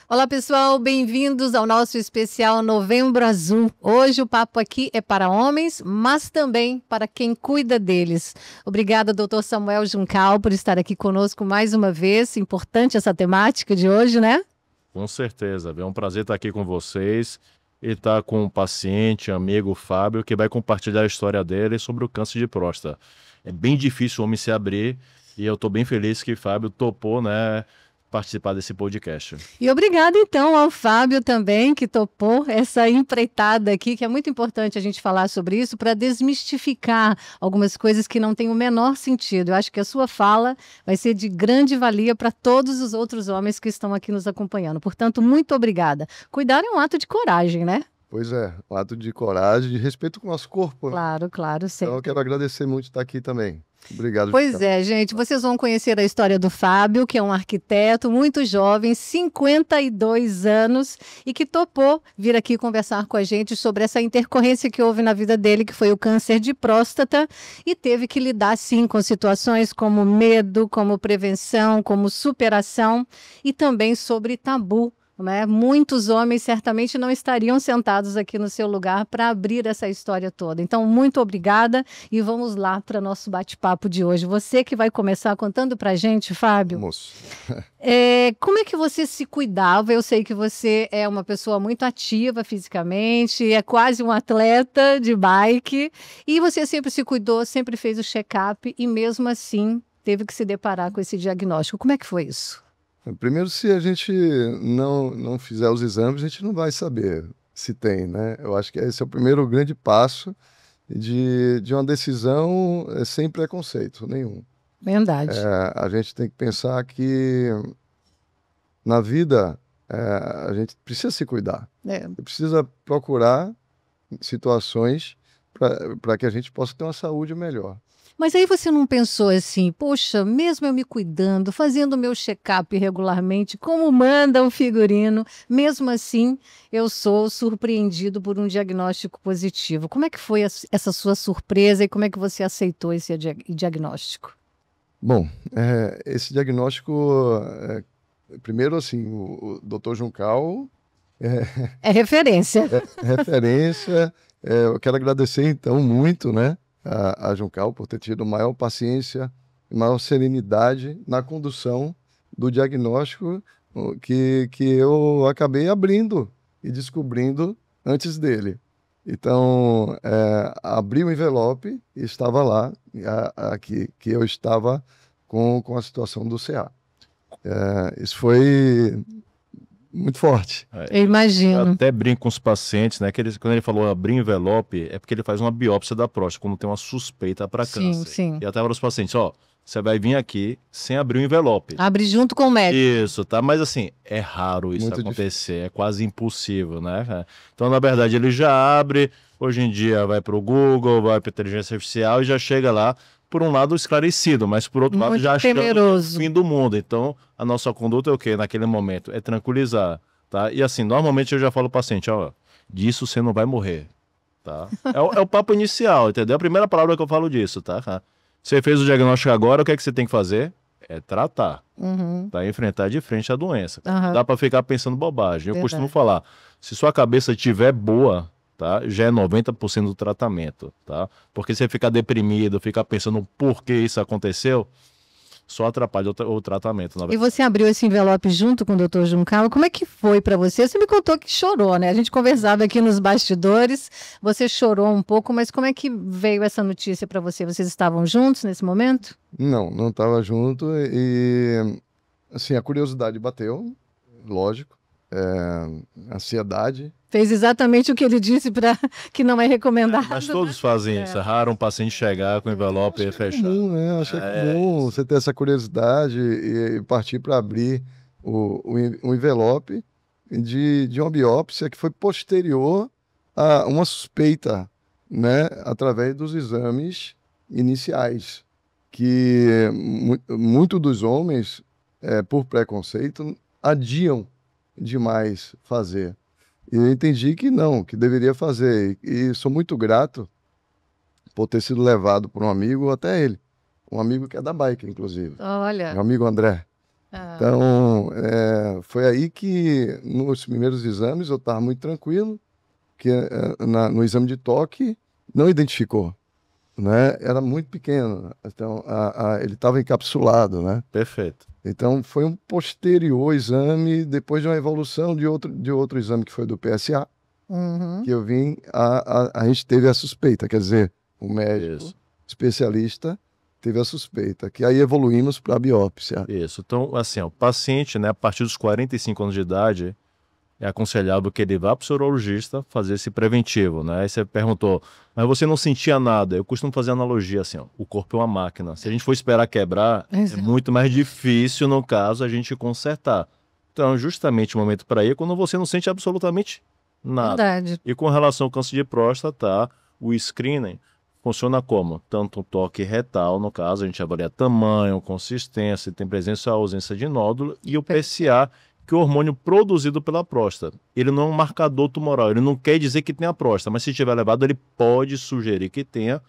Olá pessoal, bem-vindos ao nosso especial Novembro Azul. Hoje o papo aqui é para homens, mas também para quem cuida deles. Obrigada, Dr. Samuel Juncal, por estar aqui conosco mais uma vez. Importante essa temática de hoje, né? Com certeza, é um prazer estar aqui com vocês e estar com um paciente, amigo Fábio, que vai compartilhar a história dele sobre o câncer de próstata. É bem difícil o homem se abrir e eu estou bem feliz que Fábio topou, né, participar desse podcast. E obrigada então ao Fábio também, que topou essa empreitada aqui, que é muito importante a gente falar sobre isso para desmistificar algumas coisas que não têm o menor sentido. Eu acho que a sua fala vai ser de grande valia para todos os outros homens que estão aqui nos acompanhando. Portanto, muito obrigada. Cuidar é um ato de coragem, né? Pois é, um ato de coragem, de respeito com o nosso corpo. Claro, claro, sempre. Então eu quero agradecer muito estar aqui também. Obrigado. Pois é, gente, vocês vão conhecer a história do Fábio, que é um arquiteto muito jovem, 52 anos, e que topou vir aqui conversar com a gente sobre essa intercorrência que houve na vida dele, que foi o câncer de próstata, e teve que lidar, sim, com situações como medo, como prevenção, como superação, e também sobre tabu. Né? Muitos homens certamente não estariam sentados aqui no seu lugar para abrir essa história toda. Então, muito obrigada e vamos lá para nosso bate-papo de hoje. Você que vai começar contando para a gente, Fábio. Moço. Como é que você se cuidava? Eu sei que você é uma pessoa muito ativa fisicamente, é quase um atleta de bike, e você sempre se cuidou, sempre fez o check-up e mesmo assim teve que se deparar com esse diagnóstico. Como é que foi isso? Primeiro, se a gente não fizer os exames, a gente não vai saber se tem, né? Eu acho que esse é o primeiro grande passo de uma decisão sem preconceito nenhum. Verdade. A gente tem que pensar que na vida a gente precisa se cuidar. Precisa procurar situações para que a gente possa ter uma saúde melhor. Mas aí você não pensou assim, poxa, mesmo eu me cuidando, fazendo o meu check-up regularmente, como manda o figurino, mesmo assim eu sou surpreendido por um diagnóstico positivo. Como é que foi essa sua surpresa e como é que você aceitou esse diagnóstico? Bom, esse diagnóstico, primeiro assim, o Dr. Juncal... É referência. É referência. Eu quero agradecer então muito, né? A Juncal por ter tido maior paciência e maior serenidade na condução do diagnóstico que eu acabei abrindo e descobrindo antes dele. Então, abri o envelope e estava lá que eu estava com a situação do CA. Isso foi muito forte. Eu imagino. Eu até brinco com os pacientes, né? Quando ele falou abrir envelope, é porque ele faz uma biópsia da próstata, quando tem uma suspeita para câncer. Sim. E até para os pacientes, você vai vir aqui sem abrir o envelope. Abre junto com o médico. Isso, tá? Mas assim, é raro isso Muito acontecer, é quase impossível, né? Então, na verdade, ele já abre, hoje em dia vai para o Google, vai para a inteligência artificial e já chega lá, por um lado, esclarecido, mas por outro lado, já achando o fim do mundo. Então, a nossa conduta é o quê? Naquele momento? É tranquilizar, tá? E assim, normalmente eu já falo ao paciente, disso você não vai morrer, tá? É o papo inicial, entendeu? A primeira palavra que eu falo disso, tá? Você fez o diagnóstico agora, o que é que você tem que fazer? É tratar, tá? Enfrentar de frente a doença. Dá para ficar pensando bobagem. Eu costumo falar, se sua cabeça estiver boa, tá? Já é 90% do tratamento, tá? Porque você ficar deprimido, ficar pensando por que isso aconteceu, só atrapalha o tratamento. E você abriu esse envelope junto com o Dr. Juncal, como é que foi para você? Você me contou que chorou, né? A gente conversava aqui nos bastidores, você chorou um pouco, mas como é que veio essa notícia para você? Vocês estavam juntos nesse momento? Não estava junto e, assim, a curiosidade bateu, lógico, ansiedade. Fez exatamente o que ele disse para que não é recomendado. Mas todos fazem isso. É raro um paciente chegar com o envelope fechado. Comum, né? Acho que é comum você ter essa curiosidade e partir para abrir o envelope de uma biópsia que foi posterior a uma suspeita, né? Através dos exames iniciais, que muito dos homens, por preconceito, adiam demais fazer. E eu entendi que não, que deveria fazer. E sou muito grato por ter sido levado por um amigo até ele. Um amigo que é da bike, inclusive. Olha. Meu amigo André. Então, foi aí que, nos primeiros exames, eu estava muito tranquilo, que no exame de toque não identificou, né? Era muito pequeno, então ele estava encapsulado, né? Perfeito. Então, foi um posterior exame, depois de uma evolução de outro exame que foi do PSA, que eu vim, a gente teve a suspeita, quer dizer, o médico especialista teve a suspeita, que aí evoluímos para a biópsia. Isso. Então, assim, o paciente, né, a partir dos 45 anos de idade, é aconselhável que ele vá para o urologista fazer esse preventivo, né? Aí você perguntou, mas você não sentia nada? Eu costumo fazer analogia assim, ó, o corpo é uma máquina. Se a gente for esperar quebrar, é muito mais difícil, no caso, a gente consertar. Então, justamente o momento para ir é quando você não sente absolutamente nada. Verdade. E com relação ao câncer de próstata, o screening funciona como? Tanto um toque retal, no caso, a gente avalia tamanho, consistência, tem presença ou ausência de nódulo, e o PSA, que é o hormônio produzido pela próstata. Ele não é um marcador tumoral, ele não quer dizer que tem a próstata, mas se estiver elevado, ele pode sugerir que tenha,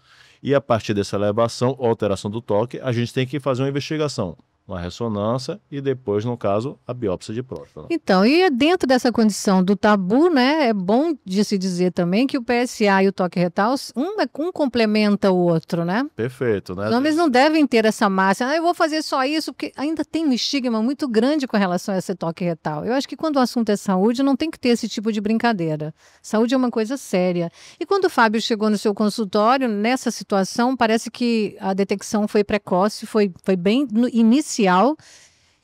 e a partir dessa elevação ou alteração do toque, a gente tem que fazer uma investigação, uma ressonância e depois, no caso, a biópsia de próstata. Então, e dentro dessa condição do tabu, né, é bom de se dizer também que o PSA e o toque retal, um complementa o outro, né? Perfeito, né? Os homens não devem ter essa máxima, eu vou fazer só isso, porque ainda tem um estigma muito grande com relação a esse toque retal. Eu acho que quando o assunto é saúde, não tem que ter esse tipo de brincadeira. Saúde é uma coisa séria. E quando o Fábio chegou no seu consultório, nessa situação, parece que a detecção foi precoce, foi bem inicial.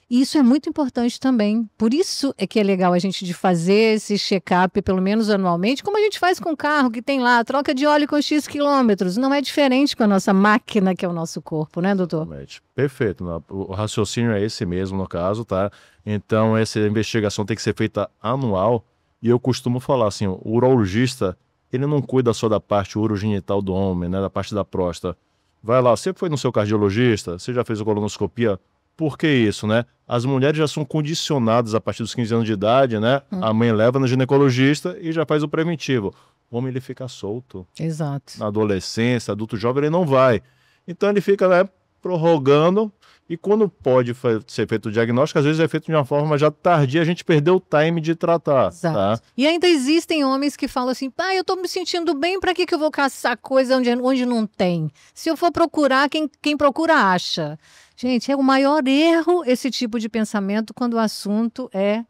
E isso é muito importante também. Por isso é que é legal a gente de fazer esse check-up, pelo menos anualmente, como a gente faz com o carro, que tem lá troca de óleo com X quilômetros. Não é diferente com a nossa máquina, que é o nosso corpo, né, doutor? Exatamente. Perfeito. O raciocínio é esse mesmo, no caso, tá? Então, essa investigação tem que ser feita anual. E eu costumo falar assim, o urologista, ele não cuida só da parte urogenital do homem, né, da parte da próstata. Vai lá, você foi no seu cardiologista, você já fez a colonoscopia? Por que isso, né? As mulheres já são condicionadas a partir dos 15 anos de idade, né? A mãe leva no ginecologista e já faz o preventivo. O homem, ele fica solto. Exato. Na adolescência, adulto jovem, ele não vai. Então, ele fica, né, prorrogando. E quando pode ser feito o diagnóstico, às vezes é feito de uma forma já tardia, a gente perdeu o time de tratar. Exato. Tá? E ainda existem homens que falam assim, eu tô me sentindo bem, para que eu vou caçar coisa onde não tem? Se eu for procurar, quem procura acha. Gente, é o maior erro esse tipo de pensamento quando o assunto é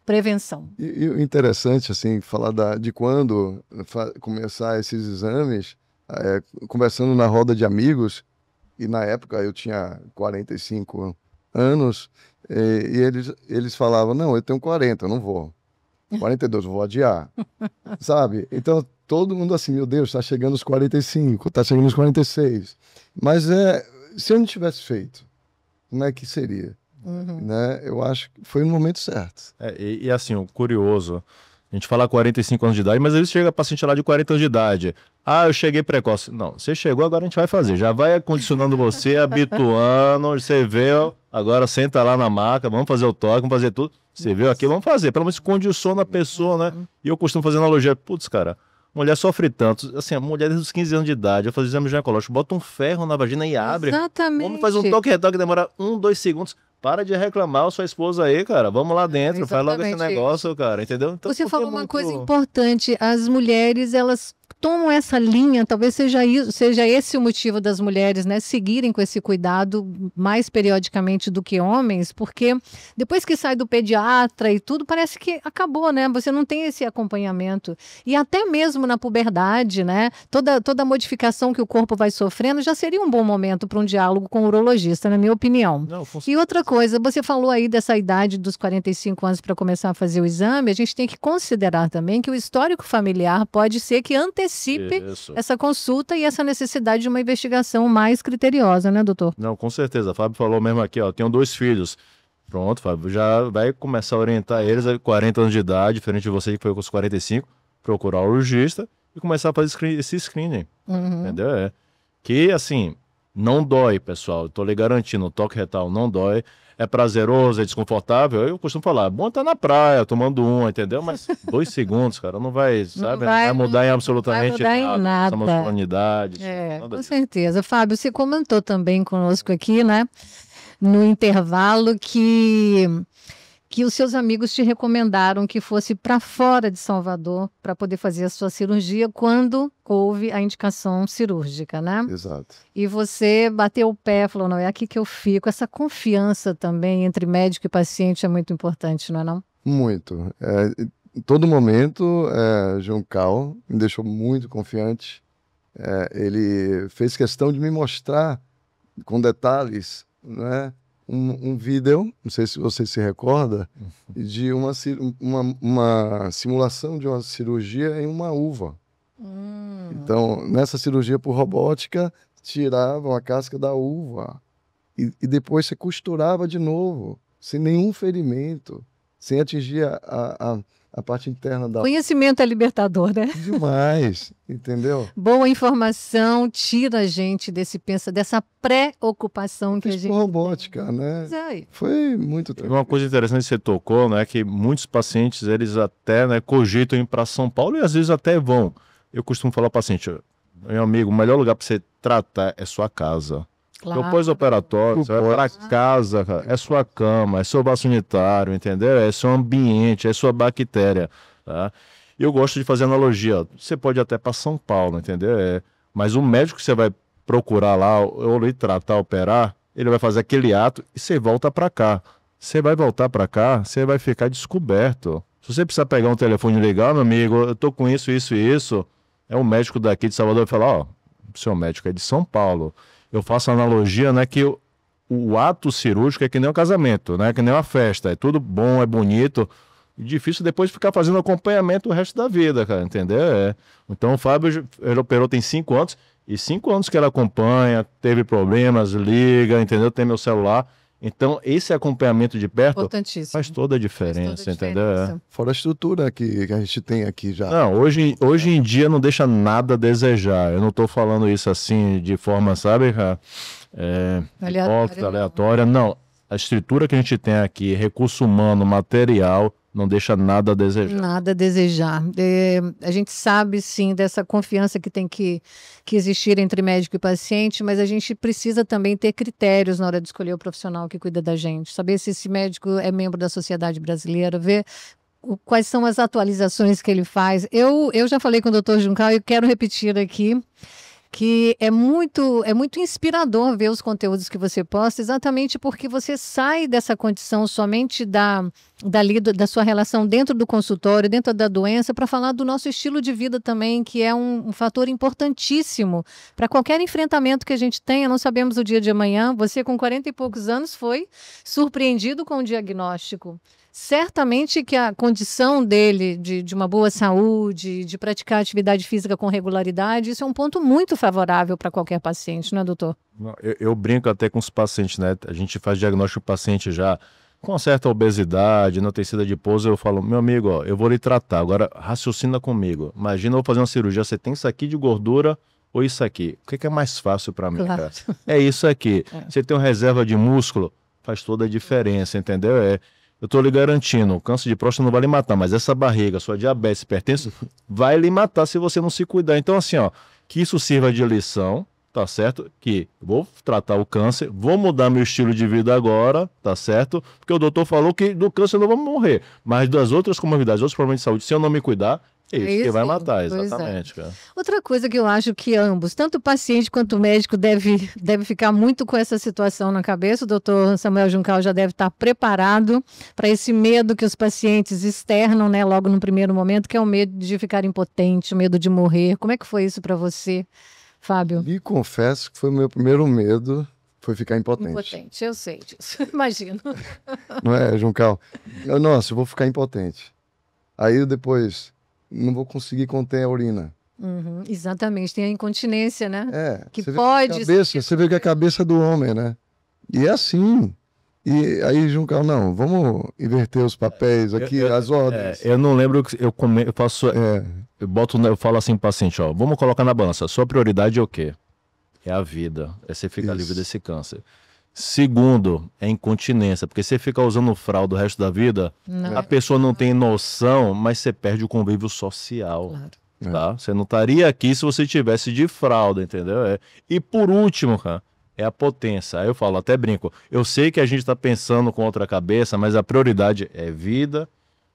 prevenção. E o interessante, assim, falar de quando começar esses exames, conversando na roda de amigos, e na época eu tinha 45 anos, e eles falavam, não, eu tenho 40, eu não vou. 42, eu vou adiar. Sabe? Então, todo mundo assim, meu Deus, está chegando os 45, está chegando os 46. Mas se eu não tivesse feito, como é que seria? Né? Eu acho que foi no momento certo. E assim, o curioso, a gente fala 45 anos de idade, mas às vezes chega paciente lá de 40 anos de idade. Eu cheguei precoce. Não, você chegou, agora a gente vai fazer. Já vai condicionando você, habituando, você vê, agora senta lá na maca, vamos fazer o toque, vamos fazer tudo. Você viu aqui, vamos fazer. Pelo menos condiciona a pessoa, né? E eu costumo fazer analogia, putz, cara, mulher sofre tanto, assim, a mulher desde os 15 anos de idade, eu faço exame ginecológico, bota um ferro na vagina e abre. Exatamente. O homem faz um toque retal que demora 1, 2 segundos. Para de reclamar, sua esposa aí, cara. Vamos lá dentro, faz logo esse negócio, cara, entendeu? Então, você falou uma coisa importante, as mulheres, elas tomam essa linha, talvez seja esse o motivo das mulheres, né, seguirem com esse cuidado mais periodicamente do que homens, porque depois que sai do pediatra e tudo, parece que acabou, né? Você não tem esse acompanhamento. E até mesmo na puberdade, né? Toda modificação que o corpo vai sofrendo já seria um bom momento para um diálogo com o urologista, na minha opinião. E outra coisa, você falou aí dessa idade dos 45 anos para começar a fazer o exame, a gente tem que considerar também que o histórico familiar pode ser que antecipe essa consulta e essa necessidade de uma investigação mais criteriosa, né, doutor? Não, com certeza. A Fábio falou mesmo aqui, ó, tenho 2 filhos. Pronto, Fábio, já vai começar a orientar eles a 40 anos de idade, diferente de você que foi com os 45, procurar o urologista e começar a fazer esse screening, entendeu? Que, assim, não dói, pessoal. Estou lhe garantindo, o toque retal não dói. É prazeroso, é desconfortável. Eu costumo falar, bom estar na praia, tomando entendeu? Mas 2 segundos, cara, não vai, sabe? Não vai mudar em absolutamente nada. Essa masculinidade. Com certeza. Fábio, você comentou também conosco aqui, né? no intervalo que os seus amigos te recomendaram que fosse para fora de Salvador para poder fazer a sua cirurgia quando houve a indicação cirúrgica, né? Exato. E você bateu o pé, falou, não, é aqui que eu fico. Essa confiança também entre médico e paciente é muito importante, não é não? Muito. Em todo momento, Juncal me deixou muito confiante. Ele fez questão de me mostrar com detalhes, né? Um vídeo, não sei se você se recorda, de uma simulação de uma cirurgia em uma uva. Então, nessa cirurgia por robótica, tiravam a casca da uva e depois você costurava de novo, sem nenhum ferimento, sem atingir a parte interna da... Conhecimento é libertador, né? Demais, entendeu? Boa informação tira a gente dessa preocupação que a gente robótica, tem. né? Foi muito tranquilo. Uma coisa interessante que você tocou, né, que muitos pacientes, eles até, né, cogitam ir para São Paulo e às vezes até vão. Eu costumo falar ao paciente, meu amigo, o melhor lugar para você tratar é sua casa. Claro. O pós-operatório, você vai para casa, cara, é sua cama, é seu vaso sanitário, entendeu? É seu ambiente, é sua bactéria, tá? Eu gosto de fazer analogia, ó. Você pode ir até para São Paulo, entendeu? Mas o médico que você vai procurar lá, ou lhe tratar, operar, ele vai fazer aquele ato e você volta para cá. Você vai voltar para cá, você vai ficar descoberto. Se você precisar pegar um telefone e ligar, meu amigo, eu tô com isso, isso e isso, é um médico daqui de Salvador vai falar, ó, seu médico é de São Paulo. Eu faço analogia, né, que o ato cirúrgico é que nem um casamento, né, que nem uma festa, é tudo bom, é bonito, e difícil depois ficar fazendo acompanhamento o resto da vida, cara, entendeu? Então o Fábio, ele operou tem 5 anos, e 5 anos que ele acompanha, teve problemas, liga, entendeu? Tem meu celular. Então, esse acompanhamento de perto faz toda a diferença, entendeu? Fora a estrutura que a gente tem aqui já. Não, hoje em dia não deixa nada a desejar. Eu não estou falando isso assim de forma, sabe, aleatória. Não, a estrutura que a gente tem aqui, recurso humano, material, não deixa nada a desejar. Nada a desejar. A gente sabe, sim, dessa confiança que tem que existir entre médico e paciente, mas a gente precisa também ter critérios na hora de escolher o profissional que cuida da gente. Saber se esse médico é membro da sociedade brasileira, ver quais são as atualizações que ele faz. Eu já falei com o Dr. Juncal e quero repetir aqui que é muito inspirador ver os conteúdos que você posta, exatamente porque você sai dessa condição somente da sua relação dentro do consultório, dentro da doença, para falar do nosso estilo de vida também, que é um fator importantíssimo para qualquer enfrentamento que a gente tenha. Não sabemos o dia de amanhã. Você, com 40 e poucos anos, foi surpreendido com o diagnóstico. Certamente que a condição dele de uma boa saúde, de praticar atividade física com regularidade, isso é um ponto muito favorável para qualquer paciente, não é, doutor? Eu brinco até com os pacientes, né? A gente faz diagnóstico do paciente já com certa obesidade, não tecida de pouso, eu falo, meu amigo, ó, eu vou lhe tratar, agora raciocina comigo. Imagina eu vou fazer uma cirurgia, você tem isso aqui de gordura ou isso aqui? O que é mais fácil para mim, claro, cara? É isso aqui. Você tem uma reserva de músculo, faz toda a diferença, entendeu? Eu estou lhe garantindo, o câncer de próstata não vai lhe matar, mas essa barriga, sua diabetes, hipertensão, vai lhe matar se você não se cuidar. Então, assim, ó, que isso sirva de lição, tá certo? Que vou tratar o câncer, vou mudar meu estilo de vida agora, tá certo? Porque o doutor falou que do câncer eu não vou morrer, mas das outras comorbidades, outros problemas de saúde, se eu não me cuidar, é isso que vai matar, exatamente. Cara. Outra coisa que eu acho que ambos, tanto o paciente quanto o médico, deve ficar muito com essa situação na cabeça. O doutor Samuel Juncal já deve estar preparado para esse medo que os pacientes externam, né, logo no primeiro momento, que é o medo de ficar impotente, o medo de morrer. Como é que foi isso para você, Fábio? Me confesso que foi o meu primeiro medo, foi ficar impotente. Impotente, eu sei disso, imagino. Não é, Juncal? Nossa, eu vou ficar impotente. Aí depois... não vou conseguir conter a urina. Exatamente, tem a incontinência, né? Que você pode... Você vê que é a cabeça do homem, né? E é assim. E aí, Juncal, não, vamos inverter os papéis aqui, as ordens. Eu não lembro, eu faço... Eu falo assim pro paciente, ó, vamos colocar na balança, sua prioridade é o quê? É a vida, é você ficar livre desse câncer. Segundo, é incontinência, porque você fica usando fralda o resto da vida, a pessoa não tem noção, mas você perde o convívio social. Claro. Tá? Você não estaria aqui se você tivesse de fralda, entendeu? E por último, cara, é a potência. Aí eu falo, até brinco, eu sei que a gente está pensando com outra cabeça, mas a prioridade é vida,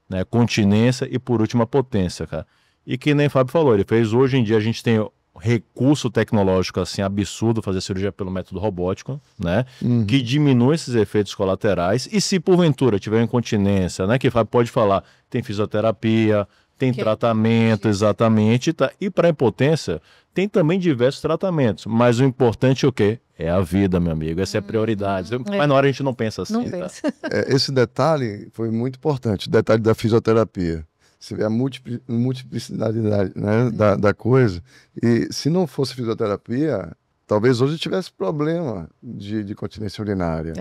né, continência e, por último, a potência, cara. E que nem o Fábio falou, ele fez, hoje em dia a gente tem recurso tecnológico assim absurdo, fazer cirurgia pelo método robótico, né, que diminui esses efeitos colaterais. E se porventura tiver incontinência, né, que o Fábio pode falar, tem fisioterapia, tem tratamento, exatamente, tá? E para impotência, tem também diversos tratamentos, mas o importante é o quê? É a vida, meu amigo, essa é a prioridade. Mas na hora a gente não pensa assim. Não tá? pensa. Esse detalhe foi muito importante, o detalhe da fisioterapia. Você vê a multiplicidade, né, da coisa. E se não fosse fisioterapia, talvez hoje tivesse problema de continência urinária.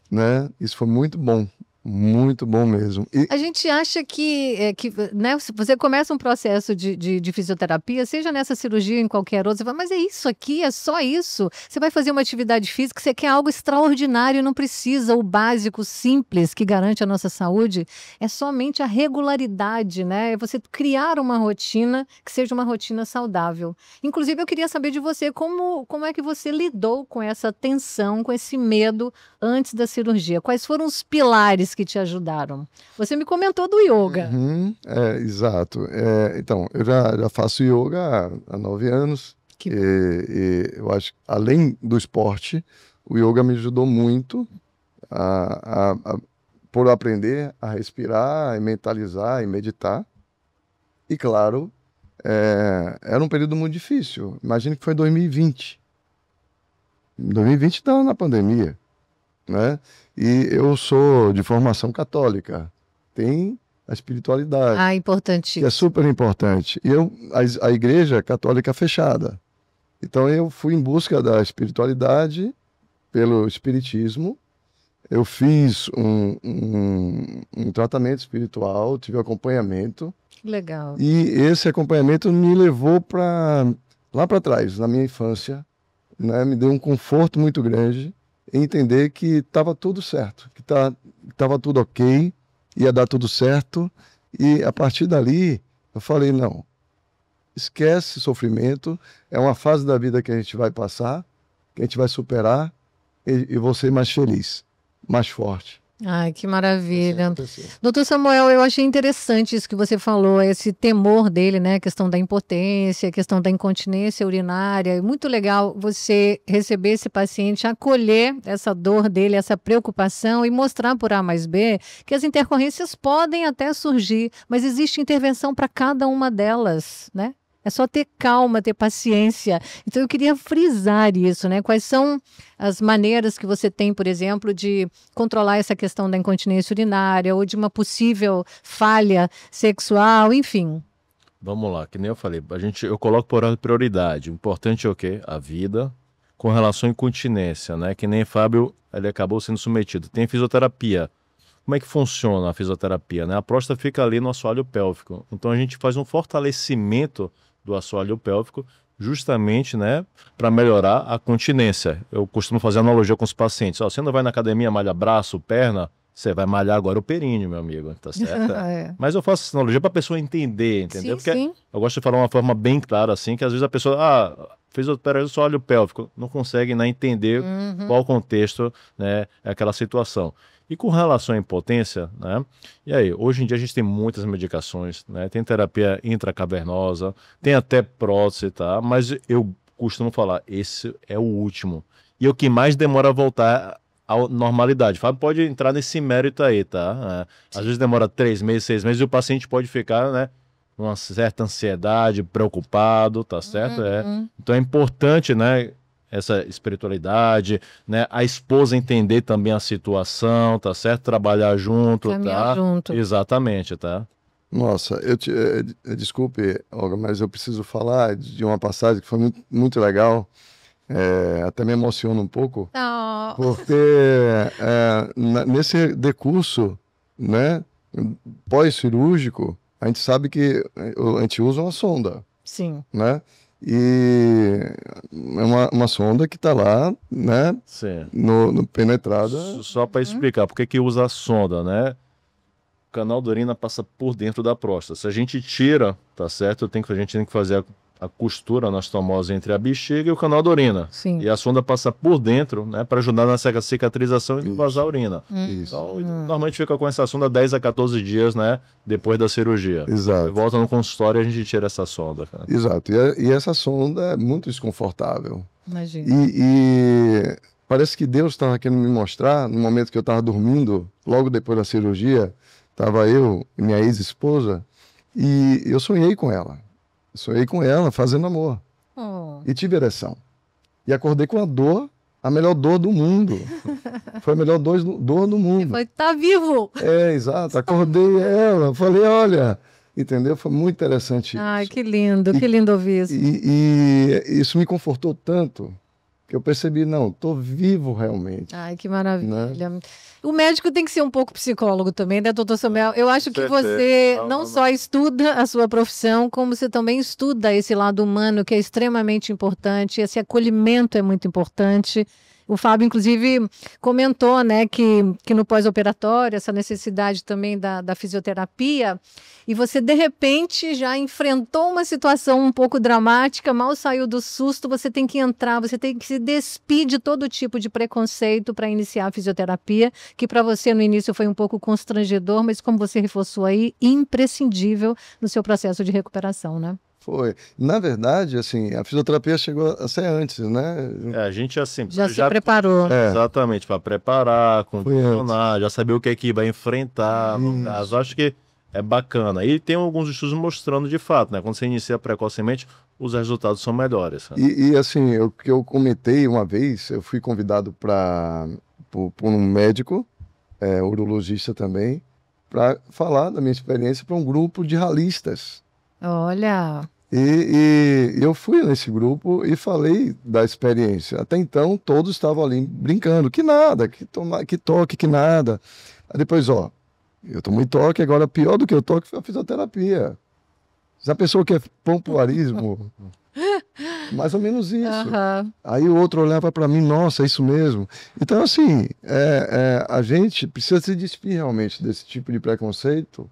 Né? Isso foi muito bom. Muito bom mesmo. E a gente acha que né, se você começa um processo de fisioterapia, seja nessa cirurgia ou em qualquer outra, você fala, mas é isso aqui, é só isso. Você vai fazer uma atividade física, você quer algo extraordinário, não precisa. O básico, simples, que garante a nossa saúde, é somente a regularidade, né? É você criar uma rotina que seja uma rotina saudável. Inclusive, eu queria saber de você como é que você lidou com essa tensão, com esse medo antes da cirurgia. Quais foram os pilares que te ajudaram? Você me comentou do yoga. Exato. Então, eu já faço yoga há 9 anos. E eu acho que, além do esporte, o yoga me ajudou muito por aprender a respirar, a mentalizar e meditar. E, claro, era um período muito difícil. Imagine que foi 2020. 2020 estava na pandemia. Né? E eu sou de formação católica, tem a espiritualidade, importante, que é super importante, e a igreja católica fechada, então eu fui em busca da espiritualidade pelo espiritismo. Eu fiz um tratamento espiritual, tive acompanhamento. Que legal. E esse acompanhamento me levou lá para trás, na minha infância, né? Me deu um conforto muito grande, entender que estava tudo certo, que estava tudo ok, ia dar tudo certo. E a partir dali, eu falei, não, esquece sofrimento, é uma fase da vida que a gente vai passar, que a gente vai superar e vou ser mais feliz, mais forte. Ai, que maravilha. Doutor Samuel, eu achei interessante isso que você falou, esse temor dele, né? A questão da impotência, a questão da incontinência urinária. É muito legal você receber esse paciente, acolher essa dor dele, essa preocupação e mostrar por A mais B que as intercorrências podem até surgir, mas existe intervenção para cada uma delas, né? É só ter calma, ter paciência. Então, eu queria frisar isso, né? Quais são as maneiras que você tem, por exemplo, de controlar essa questão da incontinência urinária ou de uma possível falha sexual, enfim. Vamos lá, que nem eu falei, eu coloco por ordem de prioridade. O importante é o quê? A vida, com relação à incontinência, né? Que nem Fábio, ele acabou sendo submetido. Tem fisioterapia. Como é que funciona a fisioterapia, né? A próstata fica ali no assoalho pélvico. Então, a gente faz um fortalecimento do assoalho pélvico, justamente, né, para melhorar a continência. Eu costumo fazer analogia com os pacientes. Você não vai na academia, malha braço, perna, você vai malhar agora o períneo, meu amigo, tá certo? Mas eu faço essa analogia para a pessoa entender, entendeu? Sim, porque eu gosto de falar de uma forma bem clara, assim, que às vezes a pessoa, fez o assoalho pélvico, não consegue, né, entender qual o contexto, né, é aquela situação. E com relação à impotência, né? E aí, hoje em dia a gente tem muitas medicações, né? Tem terapia intracavernosa, tem até prótese, tá? Mas eu costumo falar, esse é o último. E é o que mais demora a voltar à normalidade. Fábio pode entrar nesse mérito aí, tá? Às vezes demora 3 meses, 6 meses, e o paciente pode ficar, né, uma certa ansiedade, preocupado, tá certo? Então é importante, né, essa espiritualidade, né? A esposa entender também a situação, tá certo? Trabalhar junto, caminhar junto. Exatamente, tá? Nossa, desculpe, Olga, mas eu preciso falar de uma passagem que foi muito, muito legal, até me emociona um pouco, porque nesse decurso, né, pós-cirúrgico, a gente sabe que a gente usa uma sonda. Sim. Né? E é uma sonda que está lá, né? No penetrada. Só para explicar, por que usa a sonda, né? O canal da urina passa por dentro da próstata. Se a gente tira, tá certo? A gente tem que fazer a costura anastomosa entre a bexiga e o canal da urina. Sim. E a sonda passa por dentro, né, para ajudar na cicatrização e não vazar a urina. Isso. Então, normalmente fica com essa sonda 10 a 14 dias, né, depois da cirurgia. Exato. Volta no consultório e a gente tira essa sonda. Cara. Exato. E essa sonda é muito desconfortável. Imagina. E parece que Deus estava querendo me mostrar, no momento que eu estava dormindo, logo depois da cirurgia, estava eu e minha ex-esposa, e eu sonhei com ela. Sonhei com ela fazendo amor. E tive ereção. E acordei com a dor, a melhor dor do mundo. Foi a melhor dor do mundo. Foi, tá vivo! É, exato. Acordei ela, falei, olha... Entendeu? Foi muito interessante isso. Ai, que lindo ouvir isso. E isso me confortou tanto que eu percebi, não, tô vivo realmente. Ai, que maravilha. Né? O médico tem que ser um pouco psicólogo também, né, doutor Samuel? Eu acho que você não só estuda a sua profissão, como você também estuda esse lado humano, que é extremamente importante, esse acolhimento é muito importante. O Fábio, inclusive, comentou, né, que no pós-operatório, essa necessidade também da fisioterapia, e você, de repente, já enfrentou uma situação um pouco dramática, mal saiu do susto, você tem que entrar, você tem que se despir de todo tipo de preconceito para iniciar a fisioterapia, que para você no início foi um pouco constrangedor, mas como você reforçou aí, imprescindível no seu processo de recuperação, né? Foi. Na verdade, assim, a fisioterapia chegou a ser antes, né? A gente assim, já se preparou. Exatamente, para preparar, condicionar, já saber o que é que vai enfrentar. No caso, acho que é bacana. E tem alguns estudos mostrando de fato, né? Quando você inicia precocemente, os resultados são melhores. Né? E assim, o que eu comentei uma vez, eu fui convidado por um médico, urologista também, para falar da minha experiência para um grupo de ralistas. Olha... E eu fui nesse grupo e falei da experiência. Até então, todos estavam ali brincando, que nada, que toque, que nada. Aí depois, eu tomei toque, agora pior do que o toque foi a fisioterapia. Já pensou que é pompoarismo? Mais ou menos isso. Aí o outro olhava para mim, nossa, é isso mesmo. Então, assim, a gente precisa se despir realmente desse tipo de preconceito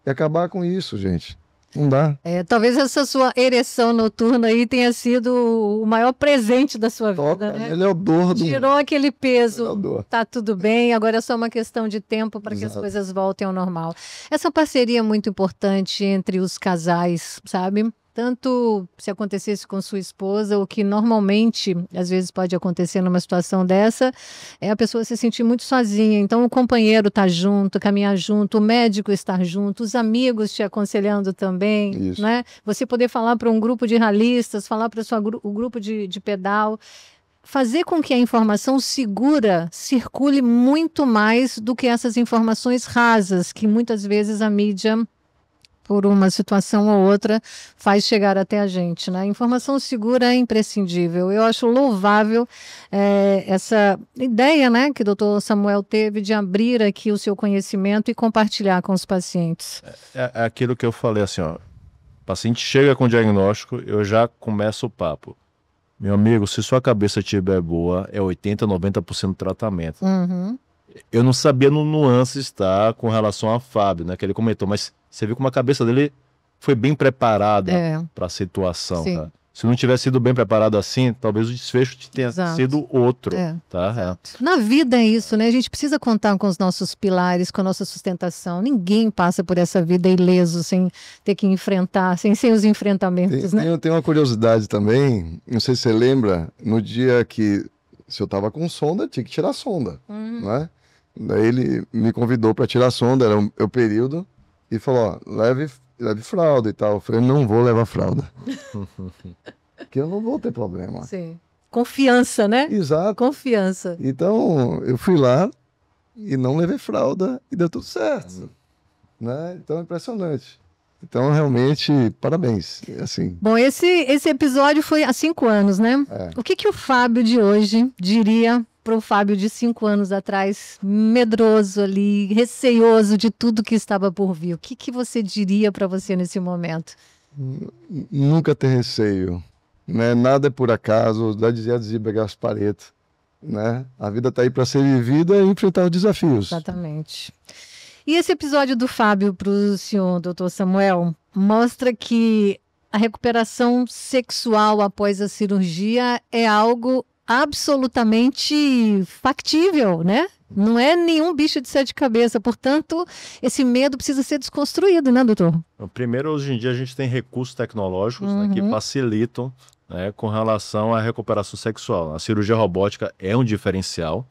e acabar com isso, gente. Não dá. Talvez essa sua ereção noturna aí tenha sido o maior presente da sua vida, né? Ele é o dor do... Tirou aquele peso, tá tudo bem, agora é só uma questão de tempo para que as coisas voltem ao normal. Essa parceria é muito importante entre os casais, sabe? Tanto se acontecesse com sua esposa, o que normalmente, às vezes pode acontecer numa situação dessa, é a pessoa se sentir muito sozinha. Então, o companheiro tá junto, caminhar junto, o médico estar junto, os amigos te aconselhando também, né? Você poder falar para um grupo de ralistas, falar para o grupo de pedal, fazer com que a informação segura circule muito mais do que essas informações rasas, que muitas vezes a mídia, por uma situação ou outra, faz chegar até a gente, né? Informação segura é imprescindível. Eu acho louvável essa ideia, né, que o doutor Samuel teve de abrir aqui o seu conhecimento e compartilhar com os pacientes. É aquilo que eu falei, assim, o paciente chega com o diagnóstico, eu já começo o papo. Meu amigo, se sua cabeça estiver boa, é 80%, 90% do tratamento. Eu não sabia no nuances, tá, com relação a Fábio, né, que ele comentou, mas você viu como a cabeça dele foi bem preparada para a situação. Tá? Se não tivesse sido bem preparado assim, talvez o desfecho tenha sido outro. Tá? Na vida é isso, né? A gente precisa contar com os nossos pilares, com a nossa sustentação. Ninguém passa por essa vida ileso, sem ter que enfrentar, sem os enfrentamentos. Tem uma curiosidade também, não sei se você lembra, no dia que, se eu estava com sonda, tinha que tirar a sonda. Não é? Daí ele me convidou para tirar a sonda, era o período, e falou, leve fralda e tal. Eu falei, não vou levar fralda. Porque eu não vou ter problema. Sim. Confiança, né? Exato. Confiança. Então, eu fui lá e não levei fralda e deu tudo certo. Né? Então, é impressionante. Então, realmente, parabéns. Assim. Bom, esse episódio foi há 5 anos, né? O que o Fábio de hoje diria para o Fábio de 5 anos atrás, medroso ali, receioso de tudo que estava por vir? O que você diria para você nesse momento? Nunca ter receio, né? Nada é por acaso, já dizia Gasparetto, né? A vida está aí para ser vivida e enfrentar os desafios. Exatamente. E esse episódio do Fábio para o senhor, doutor Samuel, mostra que a recuperação sexual após a cirurgia é algo absolutamente factível, né? Não é nenhum bicho de sete cabeças, portanto, esse medo precisa ser desconstruído, né, doutor? Primeiro, hoje em dia, a gente tem recursos tecnológicos, né, que facilitam, né, com relação à recuperação sexual. A cirurgia robótica é um diferencial.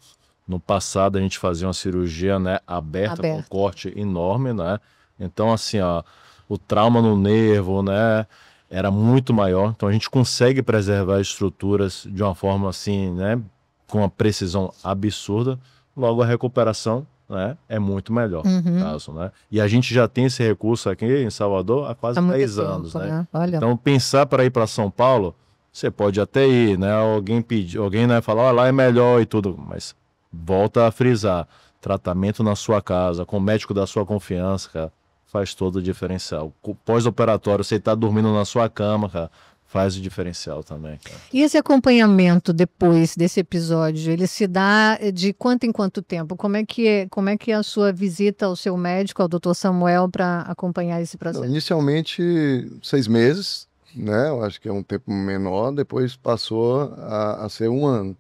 No passado, a gente fazia uma cirurgia, né, aberta, com um corte enorme, né? Então, assim, ó, o trauma no nervo, né, era muito maior. Então, a gente consegue preservar estruturas de uma forma, assim, né, com uma precisão absurda. Logo, a recuperação, né, é muito melhor, no caso, né? E a gente já tem esse recurso aqui em Salvador há quase 10 anos, né? Olha. Então, pensar para ir para São Paulo, você pode até ir, né? Alguém né, falar, lá é melhor e tudo, mas volta a frisar, tratamento na sua casa, com o médico da sua confiança, cara, faz todo o diferencial. Pós-operatório, você tá dormindo na sua cama, cara, faz o diferencial também, cara. E esse acompanhamento depois desse episódio, ele se dá de quanto em quanto tempo? Como é que é a sua visita ao seu médico, ao Dr. Samuel, para acompanhar esse processo? Inicialmente 6 meses, né? Eu acho que é um tempo menor, depois passou a ser 1 ano.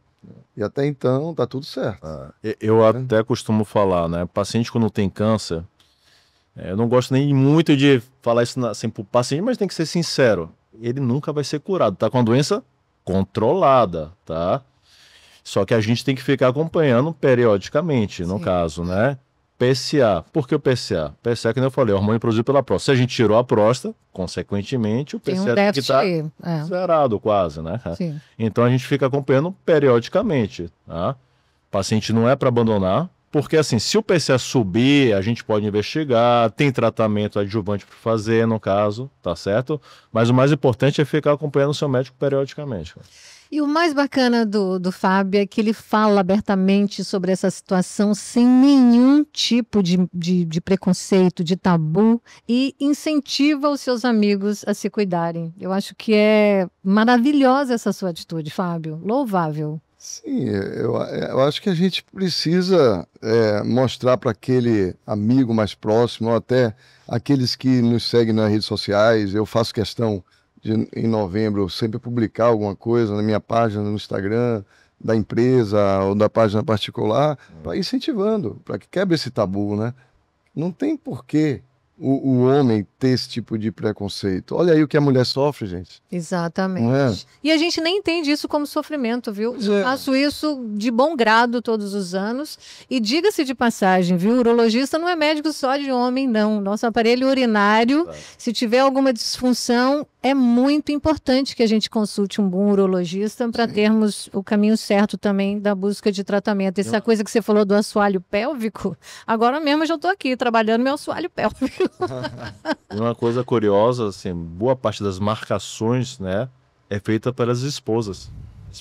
E até então tá tudo certo. Eu até costumo falar, né? Paciente quando tem câncer, eu não gosto nem muito de falar isso assim pro paciente, mas tem que ser sincero. Ele nunca vai ser curado, tá com a doença controlada, tá? Só que a gente tem que ficar acompanhando periodicamente, no caso, né? PSA. Por que o PSA? PSA, como eu falei, é hormônio produzido pela próstata. Se a gente tirou a próstata, consequentemente, o PSA tem que estar zerado quase, né? Sim. Então a gente fica acompanhando periodicamente, tá? O paciente não é para abandonar, porque assim, se o PSA subir, a gente pode investigar, tem tratamento adjuvante para fazer, no caso, tá certo? Mas o mais importante é ficar acompanhando o seu médico periodicamente. E o mais bacana do Fábio é que ele fala abertamente sobre essa situação sem nenhum tipo de preconceito, de tabu, e incentiva os seus amigos a se cuidarem. Eu acho que é maravilhosa essa sua atitude, Fábio. Louvável. Sim, eu acho que a gente precisa mostrar para aquele amigo mais próximo, ou até aqueles que nos seguem nas redes sociais. Eu faço questão de, em novembro, sempre publicar alguma coisa na minha página no Instagram, da empresa ou da página particular, para incentivando, para que quebre esse tabu, né? Não tem porquê o homem ter esse tipo de preconceito. Olha aí o que a mulher sofre, gente. Exatamente. Não é? E a gente nem entende isso como sofrimento, viu? Faço isso de bom grado todos os anos. E diga-se de passagem, viu? O urologista não é médico só de homem, não. Nosso aparelho urinário, se tiver alguma disfunção, é muito importante que a gente consulte um bom urologista para termos o caminho certo também da busca de tratamento. Essa coisa que você falou do assoalho pélvico, agora mesmo eu já estou aqui trabalhando meu assoalho pélvico. E uma coisa curiosa, assim, boa parte das marcações, né, é feita pelas esposas.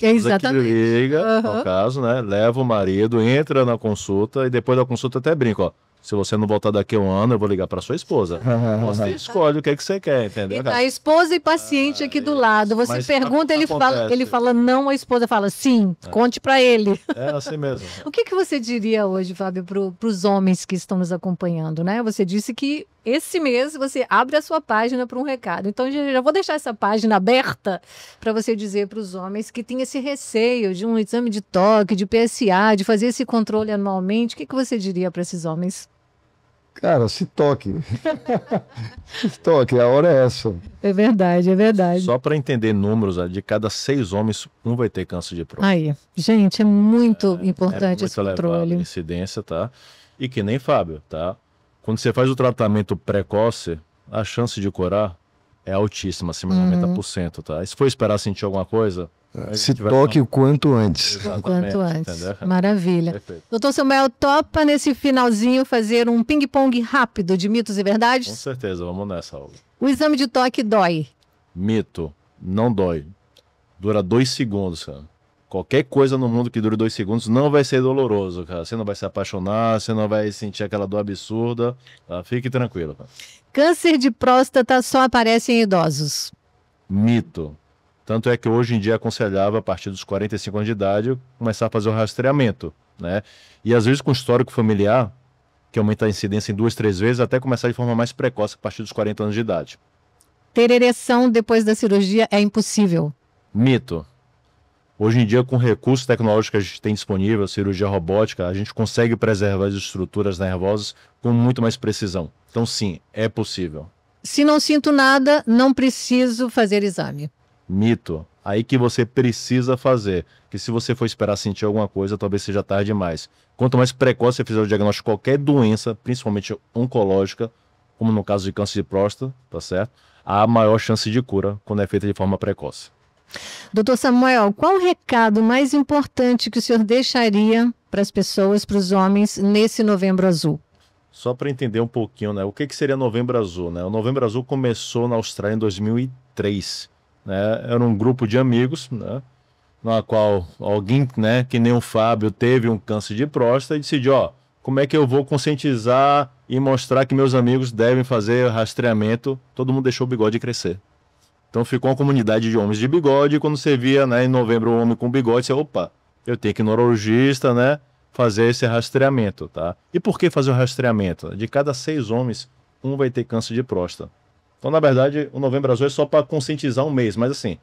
Exatamente. Que liga, no caso, né, leva o marido, entra na consulta e depois da consulta até brinca, ó. Se você não voltar daqui a 1 ano, eu vou ligar para sua esposa. Você escolhe o que você quer, entendeu? A esposa e paciente aqui do lado. Você pergunta, ele fala não, a esposa fala sim, conte para ele. É assim mesmo. O que você diria hoje, Fábio, para os homens que estão nos acompanhando, né? Você disse que esse mês você abre a sua página para um recado. Então, já vou deixar essa página aberta para você dizer para os homens que tem esse receio de um exame de toque, de PSA, de fazer esse controle anualmente. O que você diria para esses homens? Cara, se toque. Se toque, a hora é essa. É verdade, é verdade. Só para entender números, de cada 6 homens, um vai ter câncer de próstata. Aí, gente, é muito importante esse controle. A incidência, tá? E que nem Fábio, tá? Quando você faz o tratamento precoce, a chance de curar é altíssima, acima de 90%, tá? E se for esperar sentir alguma coisa... Se toque o quanto antes. O quanto antes. Entendeu? Maravilha. Perfeito. Doutor Samuel, topa nesse finalzinho fazer um ping-pong rápido de mitos e verdades? Com certeza, vamos nessa, Olga. O exame de toque dói? Mito, não dói. Dura 2 segundos, cara. Qualquer coisa no mundo que dure 2 segundos não vai ser doloroso, cara. Você não vai se apaixonar, você não vai sentir aquela dor absurda. Tá? Fique tranquilo, cara. Câncer de próstata só aparece em idosos? Mito. Tanto é que hoje em dia é aconselhável, a partir dos 45 anos de idade, começar a fazer o rastreamento, né? E às vezes com histórico familiar, que aumenta a incidência em 2, 3 vezes, até começar de forma mais precoce a partir dos 40 anos de idade. ter ereção depois da cirurgia é impossível. Mito. Hoje em dia, com recursos tecnológicos que a gente tem disponível, cirurgia robótica, a gente consegue preservar as estruturas nervosas com muito mais precisão. Então, sim, é possível. Se não sinto nada, não preciso fazer exame. Mito. Aí que você precisa fazer. Que se você for esperar sentir alguma coisa, talvez seja tarde demais. Quanto mais precoce você fizer o diagnóstico de qualquer doença, principalmente oncológica, como no caso de câncer de próstata, tá certo? Há maior chance de cura quando é feita de forma precoce. Doutor Samuel, qual o recado mais importante que o senhor deixaria para as pessoas, para os homens, nesse Novembro Azul? Só para entender um pouquinho, né? O que seria Novembro Azul, né? O Novembro Azul começou na Austrália em 2003, né? Era um grupo de amigos, né? Na qual alguém, né, que nem o Fábio, teve um câncer de próstata e decidiu, ó, como é que eu vou conscientizar e mostrar que meus amigos devem fazer rastreamento? Todo mundo deixou o bigode crescer. Então ficou uma comunidade de homens de bigode, e quando você via, né, em novembro um homem com bigode, você, opa, eu tenho que ir no neurologista, né, fazer esse rastreamento, tá? E por que fazer o rastreamento? De cada 6 homens, um vai ter câncer de próstata. Então, na verdade, o Novembro Azul é só para conscientizar um mês, mas assim,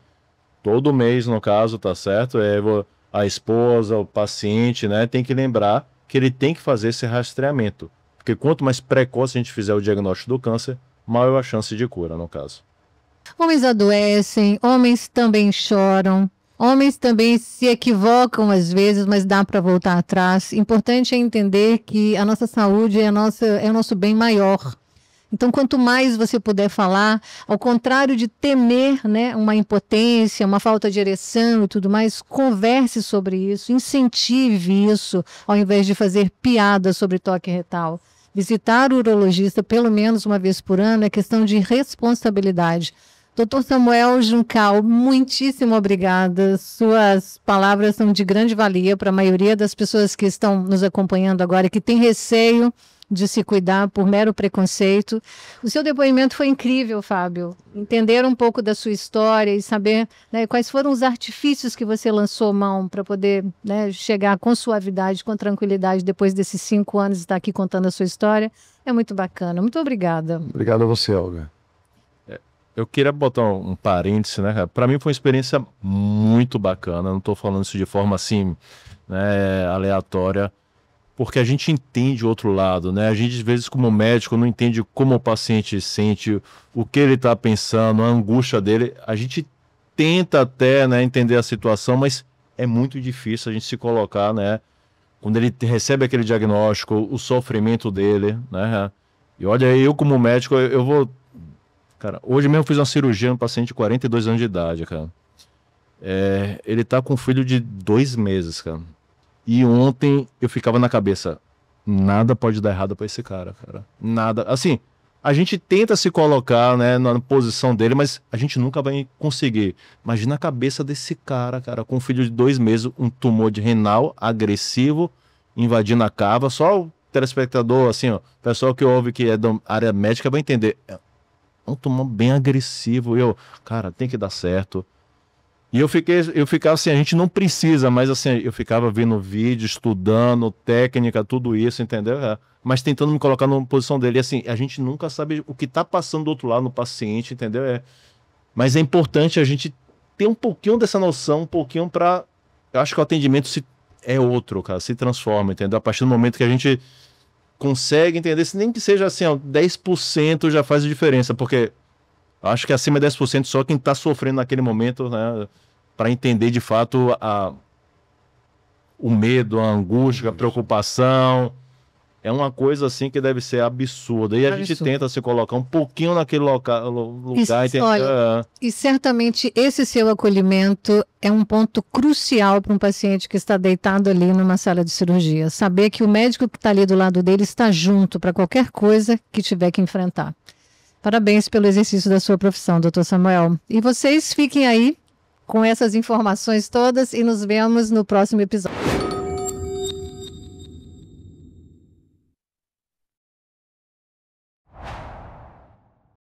todo mês, no caso, tá certo? A esposa, o paciente, né, tem que lembrar que ele tem que fazer esse rastreamento. Porque quanto mais precoce a gente fizer o diagnóstico do câncer, maior a chance de cura, no caso. Homens adoecem, homens também choram, homens também se equivocam às vezes, mas dá para voltar atrás. Importante é entender que a nossa saúde é o nosso bem maior. Então, quanto mais você puder falar, ao contrário de temer, né, uma impotência, uma falta de ereção e tudo mais, converse sobre isso, incentive isso, ao invés de fazer piada sobre toque retal. Visitar o urologista pelo menos uma vez por ano é questão de responsabilidade. Dr. Samuel Juncal, muitíssimo obrigada. Suas palavras são de grande valia para a maioria das pessoas que estão nos acompanhando agora, que tem receio de se cuidar por mero preconceito. O seu depoimento foi incrível, Fábio. Entender um pouco da sua história e saber, né, quais foram os artifícios que você lançou mão para poder, né, chegar com suavidade, com tranquilidade, depois desses 5 anos de estar aqui contando a sua história. É muito bacana. Muito obrigada. Obrigado a você, Olga. Eu queria botar um parêntese, né, cara? Para mim foi uma experiência muito bacana. Eu não estou falando isso de forma assim, né, aleatória, porque a gente entende o outro lado, né? A gente, às vezes, como médico, não entende como o paciente sente, o que ele está pensando, a angústia dele. A gente tenta até, né, entender a situação, mas é muito difícil a gente se colocar, né? Quando ele recebe aquele diagnóstico, o sofrimento dele, né? E olha, eu como médico, eu vou... Cara, hoje mesmo eu fiz uma cirurgia no paciente de 42 anos de idade, cara. Ele tá com um filho de 2 meses, cara. E ontem eu ficava na cabeça, nada pode dar errado pra esse cara. Nada. Assim, a gente tenta se colocar, né, na posição dele, mas a gente nunca vai conseguir. Imagina a cabeça desse cara, com um filho de 2 meses, um tumor de renal agressivo, invadindo a cava. Só o telespectador, assim, ó, o pessoal que ouve que é da área médica vai entender. É um tumor bem agressivo. Cara, tem que dar certo. E eu ficava assim, a gente não precisa, mas assim, eu ficava vendo vídeo, estudando, técnica, tudo isso, entendeu? Mas tentando me colocar na posição dele. E assim, a gente nunca sabe o que tá passando do outro lado no paciente, entendeu? Mas é importante a gente ter um pouquinho dessa noção, um pouquinho pra... Eu acho que o atendimento é outro, cara, se transforma, entendeu? A partir do momento que a gente consegue entender, se nem que seja assim, ó, 10% já faz a diferença, porque... Acho que acima de 10% só quem está sofrendo naquele momento, né, para entender de fato o medo, a angústia, a preocupação. É uma coisa assim que deve ser absurda. E a gente tenta se colocar um pouquinho naquele lugar. Olha, e certamente esse seu acolhimento é um ponto crucial para um paciente que está deitado ali numa sala de cirurgia. Saber que o médico que está ali do lado dele está junto para qualquer coisa que tiver que enfrentar. Parabéns pelo exercício da sua profissão, Dr. Samuel. E vocês fiquem aí com essas informações todas e nos vemos no próximo episódio.